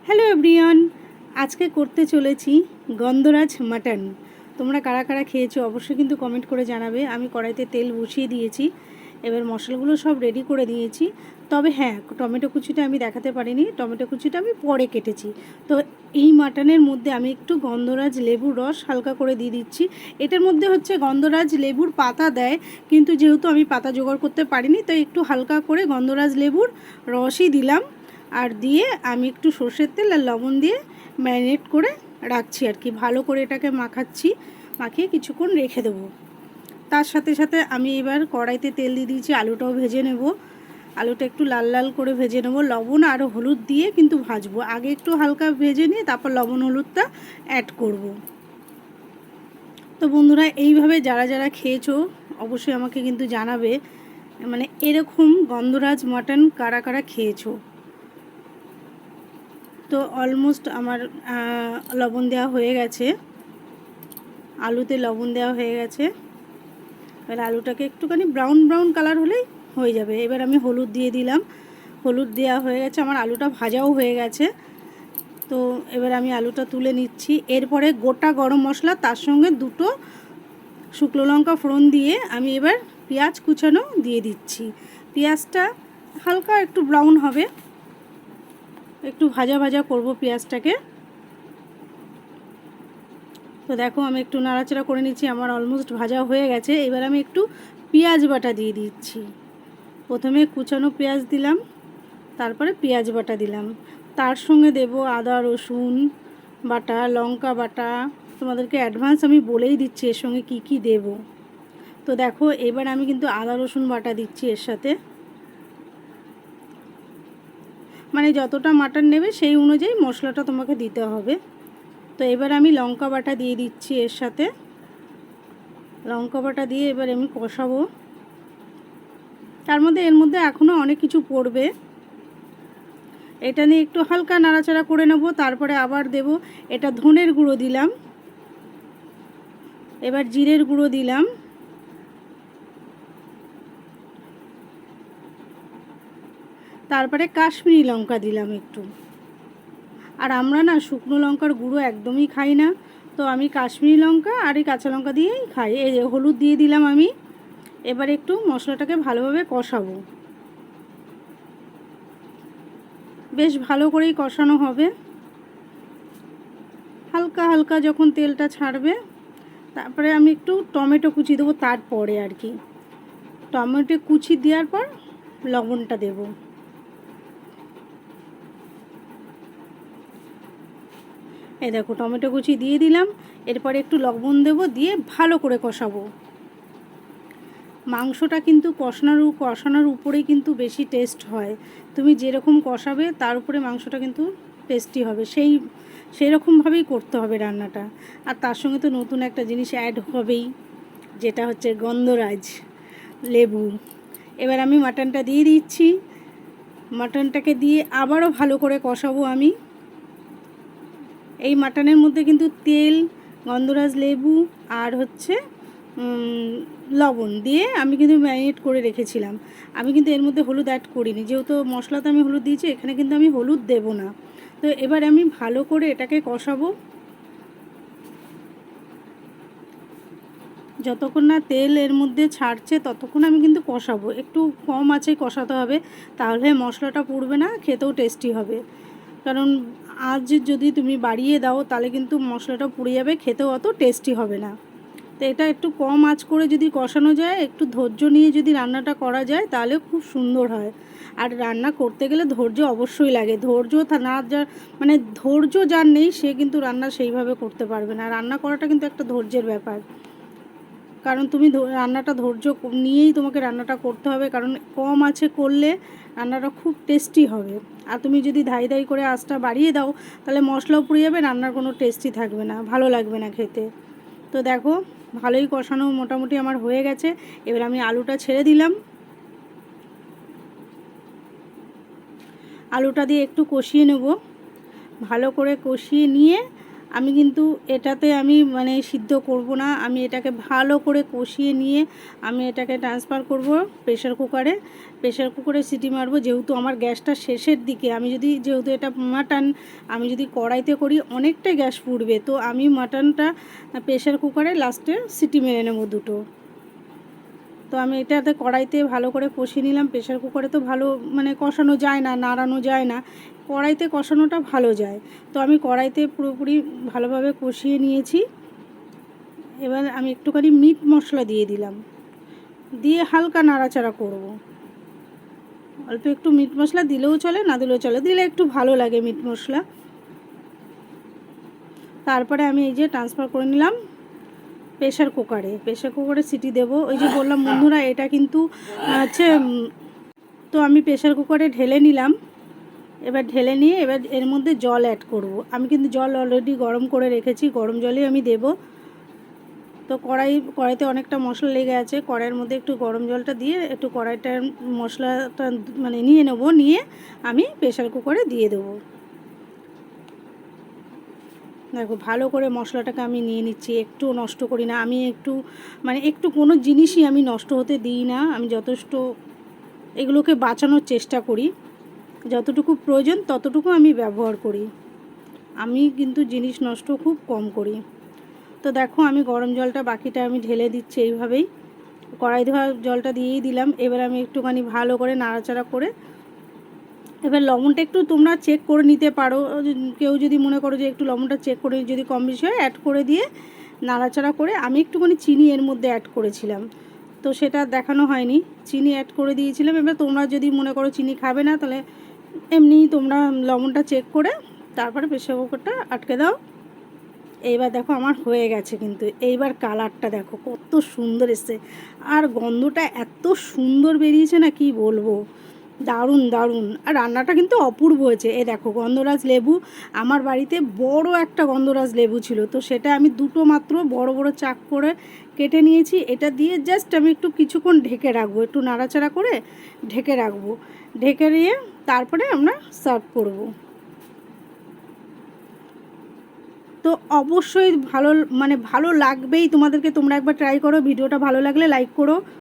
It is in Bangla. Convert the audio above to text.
হ্যালো এভরিওয়ান, আজকে করতে চলেছি গন্ধরাজ মাটন। তোমরা কারা কারা খেয়েছো অবশ্যই কিন্তু কমেন্ট করে জানাবে। আমি কড়াইতে তেল বসিয়ে দিয়েছি, এবার মশলাগুলো সব রেডি করে দিয়েছি। তবে হ্যাঁ, টমেটো কুচিটা আমি দেখাতে পারিনি, টমেটো কুচিটা আমি পরে কেটেছি। তো এই মাটনের মধ্যে আমি একটু গন্ধরাজ লেবুর রস হালকা করে দিয়ে দিচ্ছি। এটার মধ্যে হচ্ছে গন্ধরাজ লেবুর পাতা দেয়, কিন্তু যেহেতু আমি পাতা জোগাড় করতে পারিনি তাই একটু হালকা করে গন্ধরাজ লেবুর রসই দিলাম। আর দিয়ে আমি একটু সর্ষের তেল আর লবণ দিয়ে ম্যারিনেট করে রাখছি আর কি। ভালো করে এটাকে মাখাচ্ছি, মাখিয়ে কিছুক্ষণ রেখে দেবো। তার সাথে সাথে আমি এবার কড়াইতে তেল দিয়ে দিয়েছি, আলুটাও ভেজে নেব। আলুটা একটু লাল লাল করে ভেজে নেব, লবণ আর হলুদ দিয়ে কিন্তু ভাজবো। আগে একটু হালকা ভেজে নিয়ে তারপর লবণ হলুদটা অ্যাড করব। তো বন্ধুরা, এইভাবে যারা যারা খেয়েছো অবশ্যই আমাকে কিন্তু জানাবে, মানে এরকম গন্ধরাজ মাটন কারা কারা খেয়েছো। তো অলমোস্ট আমার লবণ দেওয়া হয়ে গেছে, আলুতে লবণ দেওয়া হয়ে গেছে। এবার আলুটাকে একটুখানি ব্রাউন ব্রাউন কালার হলেই হয়ে যাবে। এবার আমি হলুদ দিয়ে দিলাম, হলুদ দেওয়া হয়ে গেছে, আমার আলুটা ভাজাও হয়ে গেছে। তো এবার আমি আলুটা তুলে নিচ্ছি। এরপরে গোটা গরম মশলা, তার সঙ্গে দুটো শুকনো লঙ্কা ফোড়ন দিয়ে আমি এবার পেঁয়াজ কুচানো দিয়ে দিচ্ছি। পেঁয়াজটা হালকা একটু ব্রাউন হবে, একটু ভাজা ভাজা করব পেঁয়াজটাকে। তো দেখো আমি একটু নাড়াচাড়া করে নিচ্ছি, আমার অলমোস্ট ভাজা হয়ে গেছে। এবার আমি একটু পেঁয়াজ বাটা দিয়ে দিচ্ছি। প্রথমে কুচানো পেঁয়াজ দিলাম, তারপরে পেঁয়াজ বাটা দিলাম, তার সঙ্গে দেব আদা রসুন বাটা, লঙ্কা বাটা। তোমাদেরকে অ্যাডভান্স আমি বলেই দিচ্ছি এর সঙ্গে কি কি দেব। তো দেখো এবার আমি কিন্তু আদা রসুন বাটা দিচ্ছি এর সাথে, মানে যতটা মাটন নেবে সেই অনুযায়ী মশলাটা তোমাকে দিতে হবে। তো এবার আমি লঙ্কা বাটা দিয়ে দিচ্ছি এর সাথে, লঙ্কা বাটা দিয়ে এবার আমি কষাবো। তার মধ্যে এর মধ্যে এখনও অনেক কিছু পড়বে, এটা নিয়ে একটু হালকা নাড়াচাড়া করে নেব। তারপরে আবার দেব, এটা ধনের গুঁড়ো দিলাম, এবার জিরের গুঁড়ো দিলাম, তারপরে কাশ্মীরি লঙ্কা দিলাম একটু। আর আমরা না শুকনো লঙ্কার গুঁড়ো একদমই খাই না, তো আমি কাশ্মীরি লঙ্কা আর এই কাঁচা লঙ্কা দিয়েই খাই। এই যে হলুদ দিয়ে দিলাম আমি। এবার একটু মশলাটাকে ভালোভাবে কষাবো, বেশ ভালো করেই কষানো হবে। হালকা হালকা যখন তেলটা ছাড়বে তারপরে আমি একটু টমেটো কুচি দেবো, তারপরে আর কি টমেটো কুচি দেওয়ার পর লবণটা দেব। এই দেখো টমেটো কুচি দিয়ে দিলাম, এরপরে একটু লবণ দেব, দিয়ে ভালো করে কষাবো। মাংসটা কিন্তু কষানোর উপরেই কিন্তু বেশি টেস্ট হয়। তুমি যেরকম কষাবে তার উপরে মাংসটা কিন্তু টেস্টি হবে, সেই রকমভাবেই করতে হবে রান্নাটা। আর তার সঙ্গে তো নতুন একটা জিনিস অ্যাড হবেই, যেটা হচ্ছে গন্ধরাজ লেবু। এবার আমি মাটনটা দিয়ে দিচ্ছি, মাটনটাকে দিয়ে আবারও ভালো করে কষাবো আমি। এই মাটনের মধ্যে কিন্তু তেল, গন্ধরাজ লেবু আর হচ্ছে লবণ দিয়ে আমি কিন্তু ম্যারিনেট করে রেখেছিলাম। আমি কিন্তু এর মধ্যে হলুদ অ্যাড করিনি, যেহেতু মশলাতে আমি হলুদ দিয়েছি, এখানে কিন্তু আমি হলুদ দেব না। তো এবার আমি ভালো করে এটাকে কষাবো, যতক্ষণ না তেল এর মধ্যে ছাড়ছে ততক্ষণ আমি কিন্তু কষাবো। একটু কম আঁচে কষাতে হবে, তাহলে মশলাটা পুড়বে না, খেতেও টেস্টি হবে। কারণ আজ যদি তুমি বাড়িয়ে দাও তাহলে কিন্তু মশলাটা পুড়ে যাবে, খেতেও অত টেস্টি হবে না। তো এটা একটু কম আঁচ করে যদি কষানো যায়, একটু ধৈর্য নিয়ে যদি রান্নাটা করা যায় তাহলে খুব সুন্দর হয়। আর রান্না করতে গেলে ধৈর্য অবশ্যই লাগে। ধৈর্য না যার, মানে ধৈর্য যার নেই সে কিন্তু রান্না সেইভাবে করতে পারবে না। রান্না করাটা কিন্তু একটা ধৈর্যের ব্যাপার, কারণ তুমি রান্নাটা ধৈর্য নিয়েই তোমাকে রান্নাটা করতে হবে, কারণ কম আঁচে করলে রান্নাটা খুব টেস্টি হবে। আর তুমি যদি ধাই ধাই করে আঁচটা বাড়িয়ে দাও তাহলে মশলাও পুড়ে যাবে, রান্নার কোনো টেস্টি থাকবে না, ভালো লাগবে না খেতে। তো দেখো ভালোই কষানো মোটামুটি আমার হয়ে গেছে। এবার আমি আলুটা ছেড়ে দিলাম, আলুটা দিয়ে একটু কষিয়ে নেব। ভালো করে কষিয়ে নিয়ে আমি কিন্তু এটাতে আমি মানে সিদ্ধ করব না, আমি এটাকে ভালো করে কষিয়ে নিয়ে আমি এটাকে ট্রান্সফার করব প্রেশার কুকারে। প্রেশার কুকারে সিটি মারবো, যেহেতু আমার গ্যাসটা শেষের দিকে, আমি যদি যেহেতু এটা মাটন আমি যদি কড়াইতে করি অনেকটাই গ্যাস পুড়বে, তো আমি মাটনটা প্রেশার কুকারে লাস্টে সিটি মেরে নেব দুটো। তো আমি এটাতে কড়াইতে ভালো করে কষিয়ে নিলাম। প্রেশার কুকারে তো ভালো মানে কষানো যায় না, নাড়ানো যায় না, কড়াইতে কষানোটা ভালো যায়। তো আমি কড়াইতে পুরোপুরি ভালোভাবে কষিয়ে নিয়েছি। এবার আমি একটুখানি মিট মশলা দিয়ে দিলাম, দিয়ে হালকা নাড়াচাড়া করব। অল্প একটু মিট মশলা দিলেও চলে, না দিলেও চলে, দিলে একটু ভালো লাগে মিট মশলা। তারপরে আমি এই যে ট্রান্সফার করে নিলাম প্রেশার কুকারে সিটি দেব। ওই যে বললাম বন্ধুরা, এটা কিন্তু হচ্ছে তো আমি প্রেশার কুকারে ঢেলে নিলাম। এবার ঢেলে নিয়ে এবার এর মধ্যে জল অ্যাড করব। আমি কিন্তু জল অলরেডি গরম করে রেখেছি, গরম জলই আমি দেব। তো কড়াইতে অনেকটা মশলা লেগে আছে, কড়াইয়ের মধ্যে একটু গরম জলটা দিয়ে একটু কড়াইটার মশলাটা মানে নিয়ে নেব, নিয়ে আমি প্রেশার কুকারে দিয়ে দেবো। দেখো ভালো করে মশলাটাকে আমি নিয়ে নিচ্ছি, একটু নষ্ট করি না আমি, একটু কোনো জিনিসই আমি নষ্ট হতে দিই না। আমি যথেষ্ট এগুলোকে বাঁচানোর চেষ্টা করি, যতটুকু প্রয়োজন ততটুকু আমি ব্যবহার করি। আমি কিন্তু জিনিস নষ্ট খুব কম করি। তো দেখো আমি গরম জলটা বাকিটা আমি ঢেলে দিচ্ছি এইভাবেই, কড়াই ধোয়া জলটা দিয়েই দিলাম। এবার আমি একটুখানি ভালো করে নাড়াচাড়া করে, এবার লবণটা একটু তোমরা চেক করে নিতে পারো, কেউ যদি মনে করো যে একটু লবণটা চেক করে যদি কম বেশি হয় অ্যাড করে দিয়ে নাড়াচাড়া করে। আমি একটুখানি চিনি এর মধ্যে অ্যাড করেছিলাম, তো সেটা দেখানো হয়নি, চিনি অ্যাড করে দিয়েছিলাম। এবার তোমরা যদি মনে করো চিনি খাবে না, তাহলে এমনি তোমরা লবণটা চেক করে তারপরে প্রেসার কুকারটা আটকে দাও। এইবার দেখো আমার হয়ে গেছে, কিন্তু এইবার কালারটা দেখো কত সুন্দর এসছে, আর গন্ধটা এত সুন্দর বেরিয়েছে না কি বলবো, দারুণ দারুণ। আর রান্নাটা কিন্তু অপূর্ব হয়েছে। এই দেখো গন্ধরাজ লেবু, আমার বাড়িতে বড় একটা গন্ধরাজ লেবু ছিল, তো সেটা আমি দুটো মাত্র বড় বড় চাক করে কেটে নিয়েছি। এটা দিয়ে জাস্ট আমি একটু কিছুক্ষণ ঢেকে রাখবো, একটু নাড়াচাড়া করে ঢেকে রাখবো, ঢেকে নিয়ে তারপরে আমরা সার্ভ করব। তো অবশ্যই ভালো লাগবেই তোমাদেরকে, তোমরা একবার ট্রাই করো। ভিডিওটা ভালো লাগলে লাইক করো।